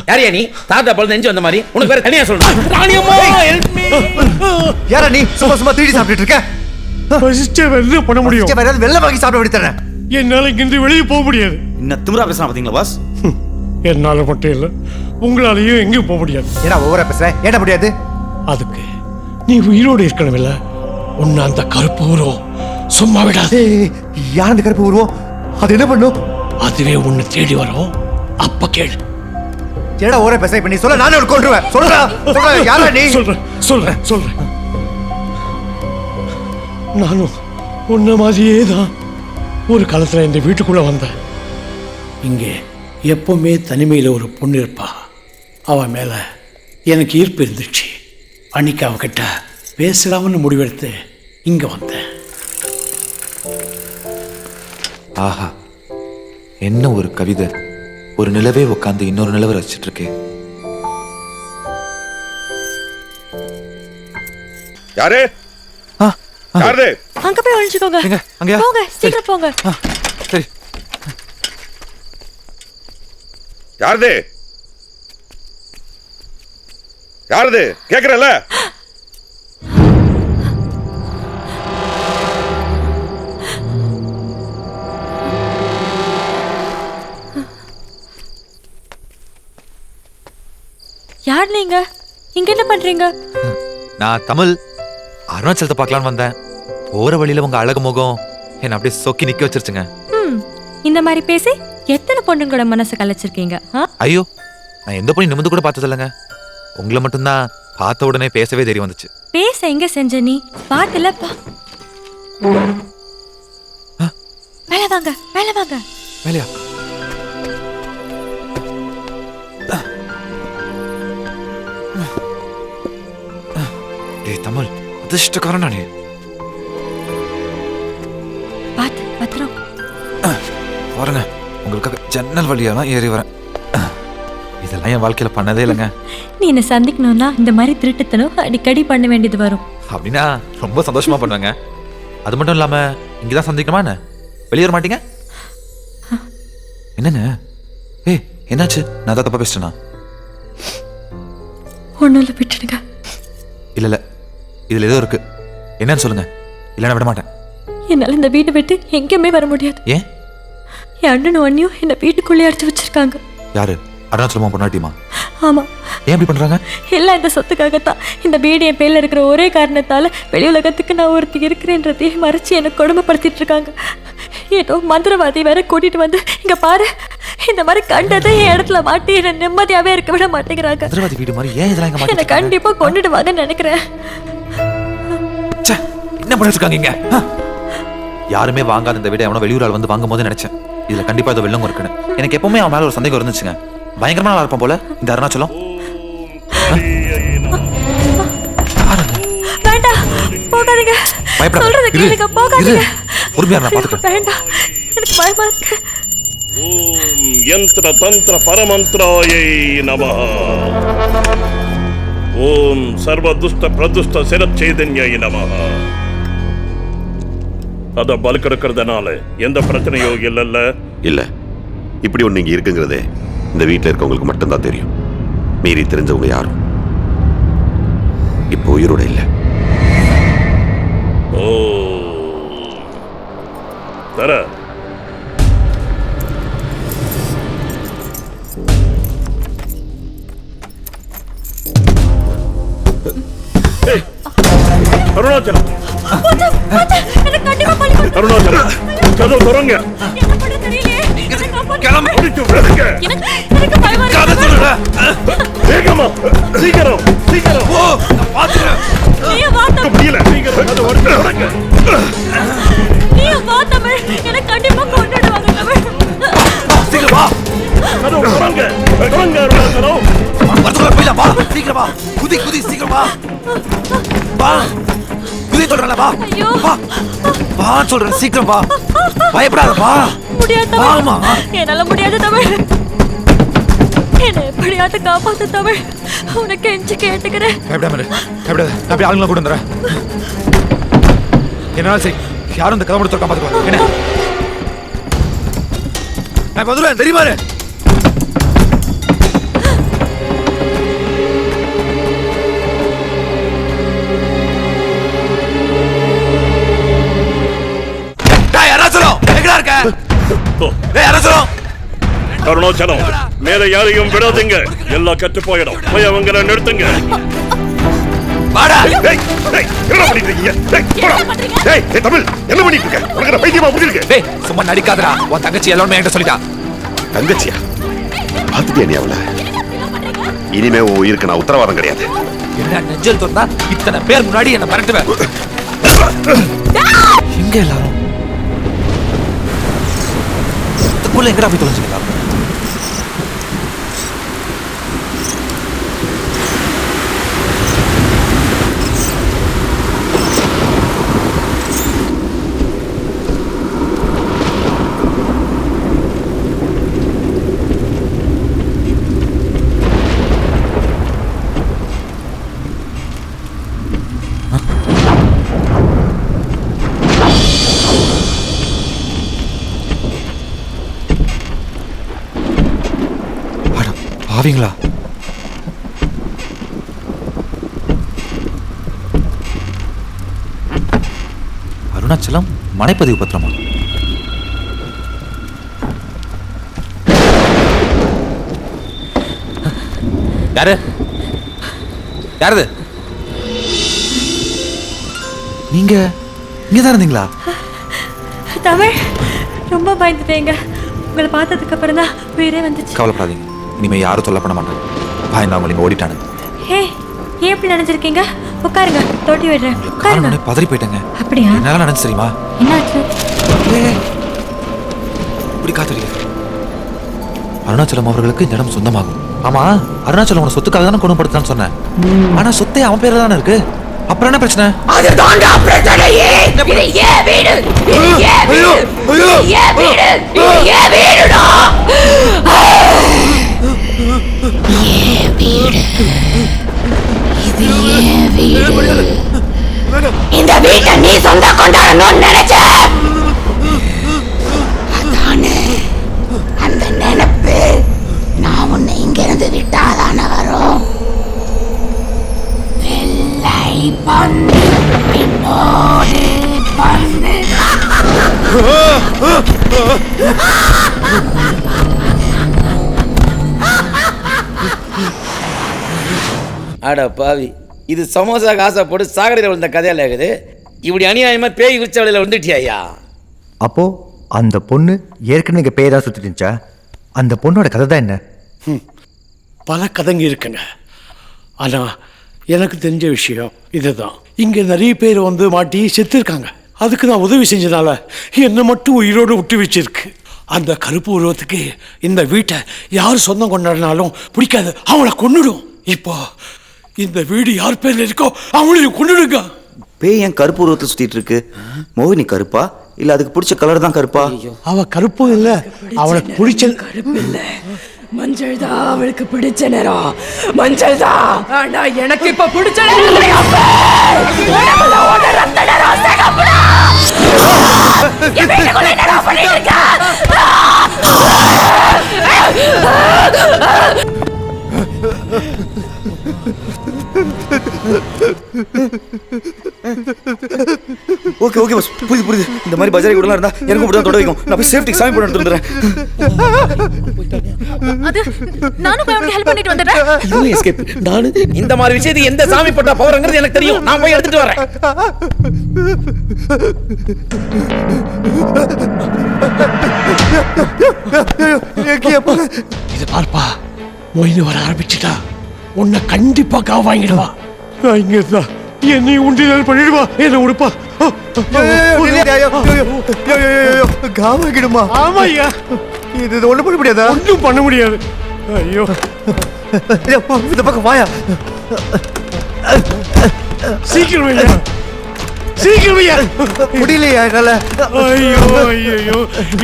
யாரையா நீ? தாத்தா பொழுது நெஞ்சு வந்த மாதிரி உனக்கு வேற தனியா சொல்றேன். யாரா நீ? சும்மா சும்மா 3D சாப்பிட்டுட்டு இருக்க? என்ன பண்ண முடியும்? வேற வெள்ள வாங்கி சாப்பிட வேண்டி தரேன். என்னால இங்கிருந்து வெளியே போக முடியாது. இன்னும் திமிரா பேசுறான் பாத்தீங்களா பாஸ்? என்னால மட்டும் இல்ல, உங்களாலையும் எங்கேயும் போக முடியாது. ஏன்னா ஓவரா பேசுற? ஏன்டா முடியாது? அதுக்கு நீ உயிரோடு இருக்கணும் இல்ல? உன்னை அந்த கருப்பு உருவம் சும்மா விடாது. யார் அந்த கருப்பு உருவம்? அது என்ன பண்ணும்? அதுவே உன்னை தேடி வரும். அப்ப கேளு. ஏடா ஓவரா பேச? இப்ப நீ சொல்ல நானே ஒரு கொன்றுவேன். சொல்றா சொல்றா. யாரா நீ? சொல்றேன். நானும் உன்ன மாதிரியே தான் ஒரு காலத்துல இந்த வீட்டுக்குள்ள வந்தேன். இங்கே எப்பவுமே தனிமையில் ஒரு பொண்ணு இருப்பா. அவன் மேல எனக்கு ஈர்ப்பு இருந்துச்சு. அன்னைக்கு அவகிட்ட பேசலாம்னு முடிவெடுத்து இங்க வந்தேன். ஆஹா, என்ன ஒரு கவிதை! ஒரு நிலவே உட்காந்து இன்னொரு நிலவை ரசிச்சிட்டு இருக்கே. யாரு? யாரு? அங்க போய் ஒளிஞ்சுக்கோங்க. அங்கயா? போங்க, சீக்கிரம் போங்க. சரி. யாருது? யாருது கேக்குறல? யார் நீங்க? இங்க என்ன பண்றீங்க? நான் தமிழ். அருணாச்சலத்தை பார்க்கலான்னு வந்தேன். போற வழியில உங்க அழகு முகம் என்ன அப்படியே சொக்கி நிக்க வச்சிருச்சுங்க. இந்த மாதிரி பேசி எத்தனை பொண்ணுங்களோட மனசை கலைச்சிருக்கீங்க? ஐயோ, நான் எந்த பொண்ணு நிமிந்து கூட பார்த்தது இல்லைங்க. உங்களை மட்டும்தான் பார்த்த உடனே பேசவே தெரிய வந்துச்சு. பேச எங்க செஞ்ச நீ? பாட்டுல மேல வாங்க. வேலையா? தமிழ் அதிர்ஷ்டக்காரன் நானே. பாத்து பத்திரம். பாருங்க, உங்களுக்காக ஜன்னல் வழியெல்லாம் ஏறி வரேன். இதெல்லாம் என் வாழ்க்கையில பண்ணதே இல்லைங்க. நீ என்ன சந்திக்கணும்னா இந்த மாதிரி திருட்டுத்தனம் அடிக்கடி பண்ண வேண்டியது வரும். அப்படின்னா ரொம்ப சந்தோஷமா பண்ணுவாங்க. அது மட்டும் இல்லாம இங்கதான் சந்திக்கணுமா என்ன? வெளியேற மாட்டீங்க? என்னங்க? என்னாச்சு? நான் தான் தப்பா பேசிட்டேனா? ஒண்ணும் இல்ல, விட்டுடுங்க. இல்ல இதுல ஏதோ இருக்கு. என்னன்னு சொல்லுங்க, இல்லைன்னா விட மாட்டேன். என்னால இந்த வீட்டை விட்டு எங்கேயுமே வர முடியாது. ஏன்? என் அண்ணனும் அண்ணியும் என்ன வீட்டுக்குள்ளே அடிச்சு வச்சிருக்காங்க. யாரு? அருணாச்சலமா பொண்ணாட்டியுமா? ஆமா. ஏன் இப்படி பண்றாங்க? எல்லாம் இந்த சொத்துக்காகத்தான். இந்த வீடு என் பேர்ல இருக்கிற ஒரே காரணத்தால வெளி உலகத்துக்கு நான் ஒருத்தி இருக்கிறேன்றதையே மறைச்சு என்னை கொடுமைப்படுத்திட்டு இருக்காங்க. ஏதோ மந்திரவாதி வேற கூட்டிட்டு வந்து இங்க பாரு, இந்த மாதிரி கண்டதை என் இடத்துல மாட்டி என்ன நிம்மதியாவே இருக்க விட மாட்டேங்கிறாங்க. மந்திரவாதி வீடு மாதிரி ஏன் இதெல்லாம் இங்க என்னை கண்டிப்பா கொண்டுடுவாங்கன்னு நினைக்கிறேன். என்ன பண்ணிட்டு இருக்காங்க இங்க? யாருமே வாங்காத இந்த வீடை அவனை வெளியூரால் வந்து வாங்கும் போது நினைச்சேன் இதுல கண்டிப்பா ஏதோ வெள்ளம் இருக்குன்னு. எனக்கு எப்பவுமே அவன் மேல ஒரு சந்தேகம் இருந்துச்சுங்க. பயங்கரமா நல்லா இருப்பான் போல இந்த அருணாச்சலம். வேண்டாம், போகாதீங்க. சொல்றத கேளுங்க, போகாதீங்க. பொறுமையா நான் பாத்துக்கிறேன். வேண்டாம், எனக்கு பயமா இருக்கு. ஓம் யந்திர தந்திர பரமந்திராயை நமஹ. ஓம் சர்வ துஷ்ட பிரதுஷ்ட சிரச்சேதன்யை நமஹ. அத பல்க் இருக்கிறதுனால எந்த பிரச்சனையோ இல்லைல்ல? இல்ல, இப்படி ஒண்ணு இங்க இருக்குங்கிறதே இந்த வீட்டில் இருக்கவங்களுக்கு மட்டும்தான் தெரியும். மீறி தெரிஞ்சவங்க யாரும் இப்போ உயிரோட இல்லை. ஓ தர அருணாச்சலம், அருணாச்சலம் கதவு திறங்க. வேகமா, சீக்கிரம் சீக்கிரம். முடியல, சீக்கிரம் கதவு திறங்க. சீக்கிரம் வா. கதவு திறங்க, திறங்க அருணாச்சலம். வரதுக்குள்ள போயிடலாம். வா, சீக்கிரம் வா. குதி சீக்கிரம் வா. வா, குதி சொல்றேன். வா வா வா சொல்றேன், சீக்கிரம் வா. பயப்படாத, வா. முடியாது, என்னால முடியாது தமிழ். என்னை எப்படியாவது காப்பாத்து தமிழ். உனக்கு எஞ்சி கேட்டுக்கிறேன். பயப்படாத. அப்படி ஆளுங்களை கூட வந்துடுறேன். என்னால சரி, யாரும் இந்த கதை மட்டும் திறக்காம பாத்துக்கலாம். என்ன? நான் வந்துடுவேன், தெரியுமா? அருணாச்சலம், மேல யாரையும் விடாதீங்க. எல்லாம் கட்டு போயிடும். போய் அவங்கள நிறுத்துங்க. வாடா. டேய், டேய், என்ன பண்ணிட்டு இருக்கீங்க? டேய், போடா. டேய், டேய், தமிழ், என்ன பண்ணிட்டு இருக்க? உனக்கு என்ன பைத்தியமா புடிச்சிருக்கு? டேய், சும்மா நடிக்காதடா. உன் தங்கச்சி எல்லாமே என்கிட்ட சொல்லிட்டா. தங்கச்சியா? பாத்துட்டியா நீ அவளை? இனிமே உன் உயிருக்கு நான் உத்தரவாதம் கிடையாது. என்ன நெஞ்சல் சொன்னா இத்தனை பேர் முன்னாடி என்ன மிரட்டுவேன். எங்க எல்லாரும் இதுக்குள்ள எங்கடா போய் தொலைஞ்சுக்கலாம்? பாவீங்களா? அருணாச்சலம் மனைப்பதிவு பத்திரமா? யாரு யாரது? நீங்க இங்கதான் இருந்தீங்களா? தமிழ், ரொம்ப பயந்துட்டேங்க. உங்களை பார்த்ததுக்கு அப்புறம் தான் உயிரே வந்துச்சு. கவலைப்படாதீங்க, இனிமே யாரும் தொல்லை பண்ண மாட்டாங்க. பயந்தவங்க இங்க ஓடிட்டானு. ஹே, ஏன் இப்படி நினைச்சிருக்கீங்க? உட்காருங்க, தொட்டி விடுறேன். உட்காருங்க. பதறி போயிட்டேங்க. அப்படியா? என்னால நினைச்சு தெரியுமா? என்னாச்சு? இப்படி காத்தடிக்க அருணாச்சலம் அவர்களுக்கு இந்த இடம் சொந்தமாகும். ஆமா, அருணாச்சலம் உன சொத்துக்காக தானே குணப்படுத்தான்னு சொன்னேன். ஆனா சொத்தே அவன் பேர்ல தானே இருக்கு. அப்புறம் என்ன பிரச்சனை? அதுதான்டா பிரச்சனையே. இது ஏன் வீடு? இது ஏன் வீடு? இது ஏன் வீடு? இது ஏன் வீடுடா? ஏன் வீடு? இது ஏன் வீடு? இந்த வீட்டை நீ சொந்த கொண்டாடணும்னு நினைச்ச, அதானே அந்த நினைப்பு நான் உன்னை இங்க இருந்து விட்டாதானே வரும். வெள்ளை பந்து பின்னோடு பந்து. அட பாவி, இது சமோசா காசை போட்டு சாகரையில் விழுந்த கதையால் ஆகுது. இப்படி அநியாயமா பேய் விரிச்ச வழியில் வந்துட்டியா? அப்போ அந்த பொண்ணு ஏற்கனவே இங்க பேய் தான் சுத்திட்டு இருந்துச்சா? அந்த பொண்ணோட கதை தான் என்ன? பல கதைங்க இருக்குங்க. ஆனால் எனக்கு தெரிஞ்ச விஷயம் இதுதான். இங்கே நிறைய பேர் வந்து மாட்டி செத்துருக்காங்க. அதுக்கு நான் உதவி செஞ்சதால என்னை மட்டும் உயிரோடு விட்டு வச்சிருக்கு. அந்த கருப்பு உருவத்துக்கு இந்த வீட்டை யார் சொந்தம் கொண்டாடினாலும் பிடிக்காது, அவளை கொன்னுடும். இப்போ இந்த வீடு யார் பேர்ல இருக்கோ அவளையும் கொன்னுடுங்க. பேய் ஏன் கருப்பு உருவத்தை சுத்திட்டு இருக்கு? மோகினி கருப்பா இல்ல அதுக்கு பிடிச்ச கலர் தான் கருப்பா? அவ கருப்பும் இல்ல, அவளுக்கு பிடிச்ச கருப்பு இல்ல, மஞ்சள் தான் அவளுக்கு பிடிச்ச நிறம். மஞ்சள் தான். ஆனா எனக்கு இப்ப பிடிச்ச நிறம் கிடையாது. உடம்புல ஓடுற ரத்த நிறம் சிகப்புடா. என் வீட்டுக்குள்ள என்னடா பண்ணிட்டு இருக்க? ஓகே ஓகே பஸ், புரியுது. இந்த மாதிரி பஜாரி கூட இருந்தா எனக்கு இப்படி தான் தொட வைக்கும். நான் போய் சேஃப்டிக்கு சாமி போட்டு வந்துடுறேன். அது நானும் போய் அவனுக்கு ஹெல்ப் பண்ணிட்டு வந்துடுறேன். நானு இந்த மாதிரி விஷயத்துக்கு எந்த சாமி போட்டா பவர்ங்கிறது எனக்கு தெரியும். நான் போய் எடுத்துட்டு வரேன். இது பார்ப்பா, மொய்து வர ஆரம்பிச்சுட்டா உன்னை கண்டிப்பா காவு வாங்கிடுவா. இங்க இருந்தா என்னை உண்டிதல் பண்ணிடுவா. என்ன உடுப்பா. காவாகிடுமா? ஆமா ஐயா, இது ஒண்ணு பண்ண முடியாதா? ஒன்றும் பண்ண முடியாது. ஐயோ, இந்த பக்கம் வாயா. சீக்கிரம் ஐயா, சீக்கிரம் ஐயா. முடியலையா என்னால? ஐயோ ஐயோ,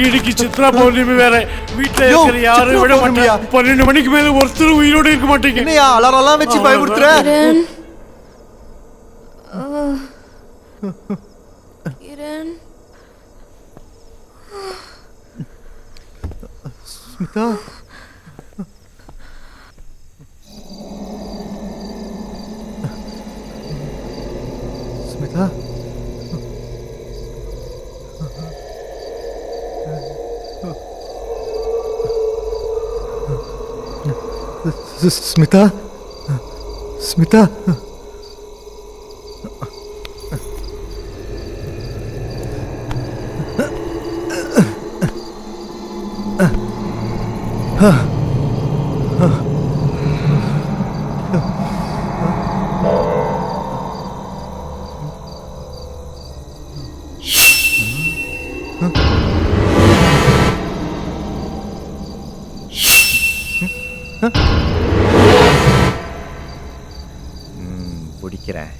இன்னைக்கு சித்ரா பௌர்ணமி வேற. வீட்டுல இருக்கிற யாரும் விட மாட்டியா? 12 மணிக்கு மேல ஒருத்தர் உயிரோட இருக்க மாட்டீங்க. என்னையா அலாரம் வச்சு பயமுறுத்துற? கிரண், ஸ்மிதா, ஸ்மிதா, ஸ்மிதா ஸ்மிதா பிடிக்கிறேன்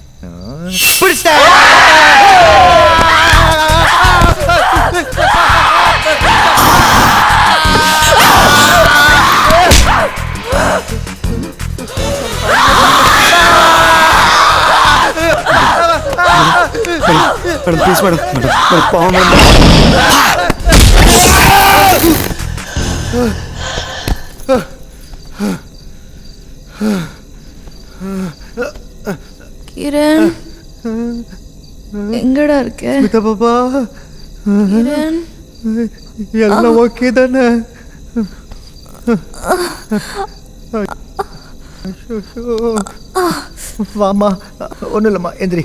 மேடம் ப்ளீஸ் மேடம் மேடம் பாவம் மேடம் கிரண் எங்கடா இருக்க? ஸ்மிதா பாப்பா கிரண் எல்லாம் ஓகே தானே? வாமா, ஒன்றும் இல்லைம்மா, எந்திரி.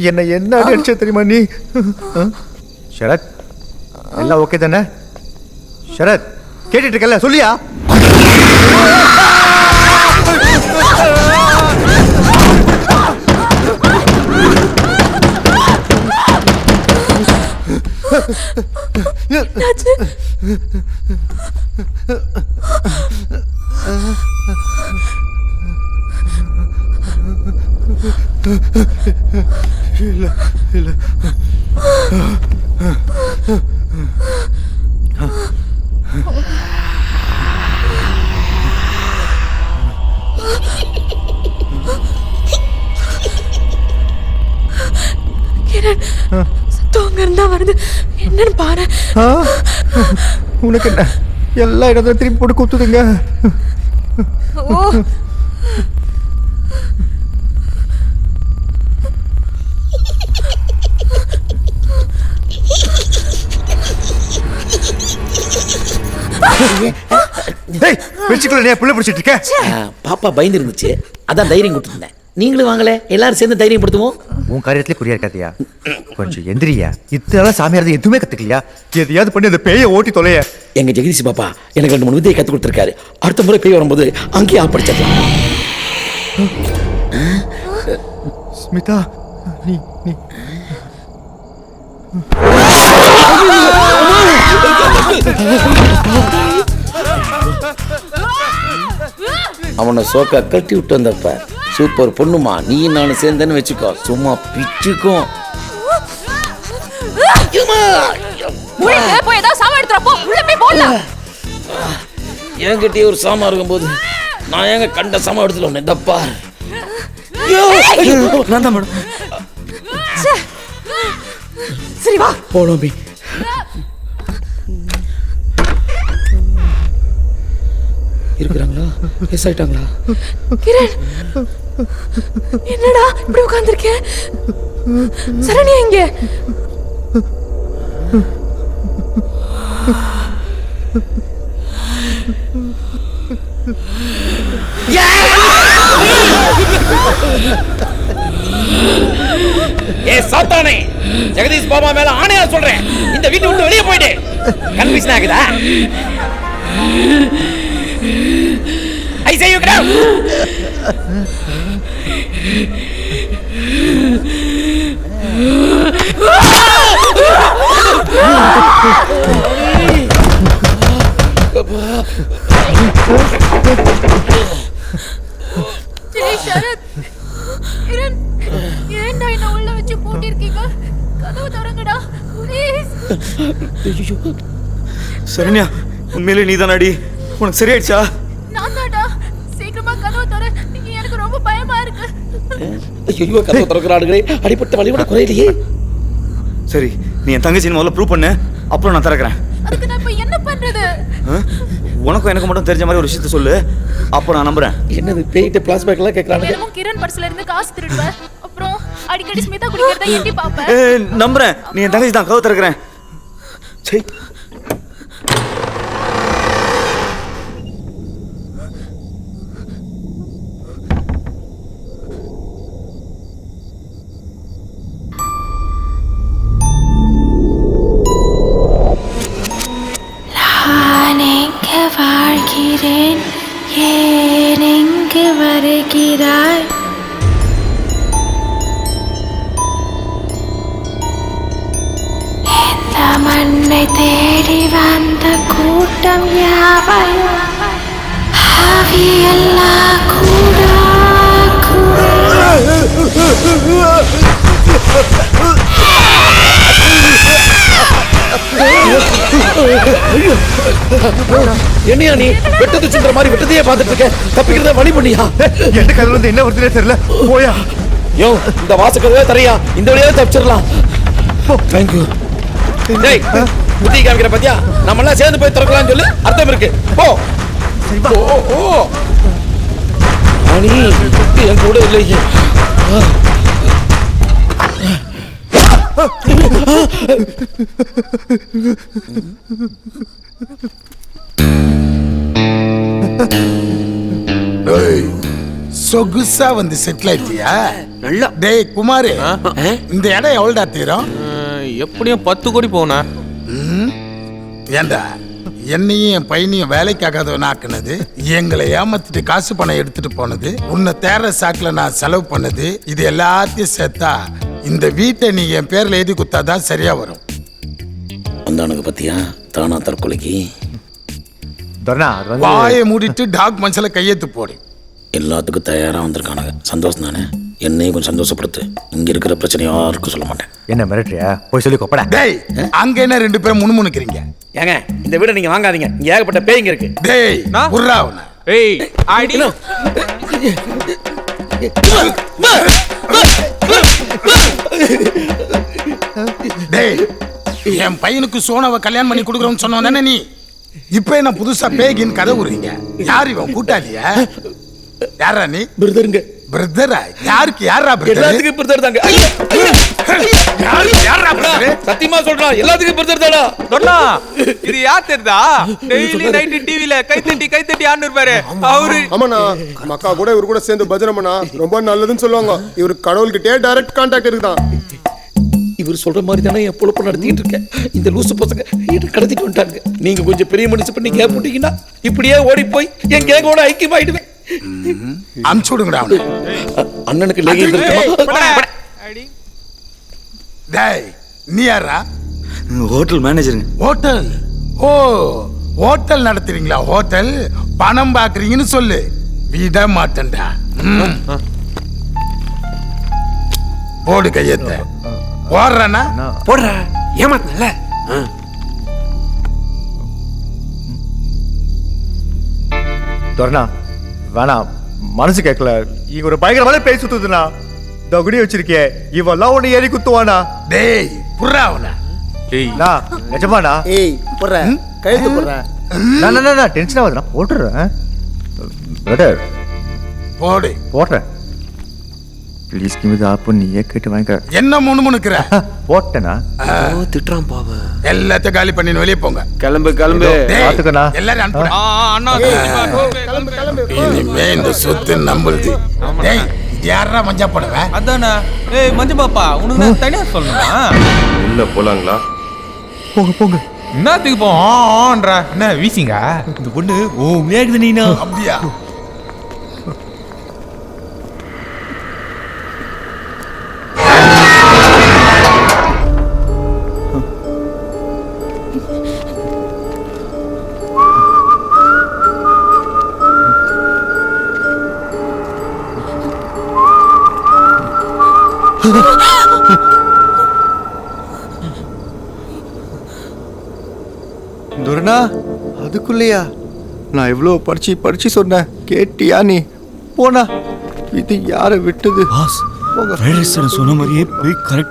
என்னை என்ன அடிச்ச தெரியுமா நீ? ஷரத், எல்லாம் ஓகே தானே? ஷரத், கேட்டுட்டு இருக்கல, சொல்லியா? இல்ல இல்ல கிரண் சத்தம் இருந்தா வருது, என்னன்னு பாரு. உனக்கு என்ன எல்லா இடத்துல திருப்பி போட்டு குத்துதுங்க. ஓ பிடிச்சிட்டு இருக்க. பாப்பா பயந்து இருந்துச்சு, அதான் தைரியம் கொடுத்துருந்தேன். நீங்களும் வாங்கல, எல்லாரும் சேர்ந்து தைரியம் படுத்துவோம். உன் காரியத்திலே குறியா இருக்காதியா, கொஞ்சம் எந்திரியா. இத்தனை சாமியார் எதுவுமே கத்துக்கலையா? எதையாவது பண்ணி அந்த பேயை ஓட்டி தொலைய. எங்க ஜெகதீஷ் பாப்பா எனக்கு 2-3 வித்தையை கத்து கொடுத்துருக்காரு. அடுத்த முறை பேய் வரும்போது அங்கேயே ஆப்படிச்சிடலாம். ஸ்மிதா, நீ நீ அவனை சோக்கா கட்டி விட்டு வந்தப்ப சூப்பர் பொண்ணுமா, நீ நானும் சேர்ந்தேன்னு வச்சுக்கோ, சும்மா பிச்சுக்கும். என்கிட்டயே ஒரு சாமா இருக்கும்போது நான் எங்க கண்ட சாமா எடுத்துல ஒண்ணு தப்பா. நான் தான் மேடம். சரி வா போனோமி. இருக்கிறாங்களா? எஸ் ஆயிட்டாங்களா? கிரண் என்னடா இப்படி உட்கார்ந்திருக்க? சரண்யா எங்க? ஏ சாத்தானே, ஜெகதீஷ் பாபா மேல ஆணையா சொல்றேன், இந்த வீட்டை விட்டு வெளியே போயிடு. கன்ஃபியூஷன் ஆகுதா? I say you get out. Sarath, Kiran, ஏன்டா என்ன உள்ள வச்சு பூட்டிருக்கீங்க? கதவு திறங்கடா ப்ளீஸ். சரண்யா, உண்மையிலே நீ தானடி? உனக்கு சரியாயிடுச்சா? நான் தான்டா, சீக்கிரமா கதவு திற, எனக்கு ரொம்ப பயமா இருக்கு. ஐயோ, கதவு திறக்கிறானுங்களே, அடிப்பட்ட வலியோட குறையிலையே. சரி, நீ என் தங்கச்சின்னு முதல்ல ப்ரூவ் பண்ணு, அப்புறம் நான் திறக்கிறேன். அதுக்கு நான் இப்ப என்ன பண்றது? உனக்கும் எனக்கு மட்டும் தெரிஞ்ச மாதிரி ஒரு விஷயத்த சொல்லு, அப்போ நான் நம்புறேன். என்னது பேய்ட்ட பிளாஸ்பேக் எல்லாம் கேட்கறானுங்க? தினமும் கிரண் பர்ஸ்ல இருந்து காசு திருடுவேன், அப்புறம் அடிக்கடி ஸ்மிதா குடிக்கிறத எட்டி பாப்பேன். நம்புறேன், நீ என் தங்கச்சி தான். கதவு திறக்கிறேன். சரி ஏன் இங்கு வருகிறாய்? இந்த மண்ணை தேடி வந்த கூட்டம் யாவையும் ஆவியல்லா கூடா என்னையா நீ வெட்டது சுன்ற மாதிரி வெட்டத்தையே பார்த்துட்டு இருக்க? தப்பிக்கிறத வழி பண்ணியா? எந்த கதவுல இருந்து என்ன வருதுன்னே தெரியல. போயா. யோ, இந்த வாசக்கதவே தரையா, இந்த வழியாவே தப்பிச்சிடலாம். தேங்க்யூ. டேய், புத்தி காமிக்கிற பாத்தியா? நம்ம எல்லாம் சேர்ந்து போய் திறக்கலாம்னு சொல்லி அர்த்தம் இருக்கு. போ. ஓ அனி என் கூட இல்லையே. சொகுசா வந்து செட்டில் ஆயிட்டியா? நல்லா. டேய் குமாரு, இந்த இடம் எவ்வளோடா தீரும்? எப்படியும் 10 கோடி போனா. ஏண்டா என்னையும் என் பையனையும் வேலைக்காகாதவன் ஆக்குனது, எங்களை ஏமாத்திட்டு காசு பணம் எடுத்துட்டு போனது, உன்னை தேர சாக்குல நான் செலவு பண்ணது, இது எல்லாத்தையும் சேர்த்தா இந்த வீட்டை நீ என் பேர்ல எழுதி குத்தாதான் சரியா வரும். வந்தானுக்கு பத்தியா தானா தற்கொலைக்கு? வாயை மூடிட்டு டாக்குமெண்ட்ஸ்ல கையெழுத்து போடு. எல்லாத்துக்கும் தயாரா வந்திருக்கானுங்க. சந்தோஷம் தானே? என்னையும் கொஞ்சம் சந்தோஷப்படுத்து. இங்க இருக்கிற பிரச்சனை யாருக்கும் சொல்ல மாட்டேன். என்ன மிரட்டுறியா? போய் சொல்லி கொப்படா. டேய், அங்க என்ன 2 பேரும் முணுமுணுக்கிறீங்க? ஏங்க, இந்த வீட நீங்க வாங்காதீங்க. இங்க ஏகப்பட்ட பேய்ங்க இருக்கு. டேய், உர்ராவன. ஏய், ஆடி. டேய், என் பையனுக்கு சோனாவை கல்யாணம் பண்ணி கொடுக்குறோம்னு சொன்னோம் நீ. இப்ப என்ன புதுசா பேகின்னு கதை விடுறீங்க? யார் இவன்? கூட்டாளியா? யாரா நீ? பிரதருங்க. பிரதரா? யாருக்கு? யாரா பிரதர்? எல்லாத்துக்கும் பிரதர் தாங்க. யாருக்கு? யாரா பிரதர்? சத்தியமா சொல்றா, எல்லாத்துக்கும் பிரதர் தானா? சொன்னா இது யார் தெரியுதா? டெய்லி நைட் டிவில கைத்தட்டி ஆன்னு இருப்பாரு அவரு. ஆமாண்ணா, மக்கா கூட இவரு கூட சேர்ந்து பஜனை பண்ணா ரொம்ப நல்லதுன்னு சொல்லுவாங்க. இவரு கடவுள்கிட்டே டைரக்ட் கான்டாக்ட் இருக்குதான். இவர் சொல்ற மாதிரி தானே என் பொழப்பு நடத்திட்டு இருக்கேன். இந்த லூசு பசங்க கடத்திட்டு வந்துட்டாங்க. நீங்க கொஞ்சம் பெரிய மனுஷன் பண்ணி கேப் போட்டீங்கன்னா இப்படியே ஓடி போய் என் கேங்கோட ஐக்கியமாயிடுவேன். அனுப்பிச்சு விடுங்கடா அவனை. அண்ணனுக்கு லேகிங் இருக்குமா? டேய், நீ யாரா? ஹோட்டல் மேனேஜருங்க. ஹோட்டல்? ஓ, ஹோட்டல் நடத்துறீங்களா? ஹோட்டல் பணம் பாக்குறீங்கன்னு சொல்லு, விட மாட்டேன்டா. போடு கையெழுத்த. போடுறா போடுற. ஏமாத்தல. தோரணா வேணாம், மனசு கேட்கல. இங்க ஒரு பயங்கரமான பேய் சுத்துதுண்ணா. தகுடி வச்சிருக்கே, இவெல்லாம் ஒண்ணு ஏறி குத்துவானா? டேய், புர்ரா அவன. ஏய், நிஜமாண்ணா? ஏய், போடுற கையெழுத்து போடுற. நான் டென்ஷன் ஆகுதுண்ணா. போட்டுறேன் பிரதர். போடு. போடுறேன். Please give me the app. நீயே கேட்டு வாங்க. என்ன முணுமுணுக்குற? போட்டேனா? திட்டுறான் பாவ. எல்லாத்தையும் காலி பண்ணி வெளியே போங்க. கிளம்பு. பாத்துக்கண்ணா. எல்லாரும் அனுப்புறேன். அண்ணா இனிமே இந்த சொத்து நம்புது. டேய், யாரா மஞ்சா போடுவ? அதானே. ஏய் மஞ்சு பாப்பா, உனக்கு நான் தனியா சொல்லணுமா? உள்ள போலாங்களா? போங்க. என்னத்துக்கு போன்ற என்ன வீசிங்க? இந்த பொண்ணு ஓ மேகுது நீனா. அப்படியா? துர்னா, அதுக்குள்ளையா? நான் எவ்வளோ படிச்சு சொன்னேன், கேட்டியா நீ? போனா இது யாரை விட்டது? சொன்ன மாதிரியே போய் கரெக்ட்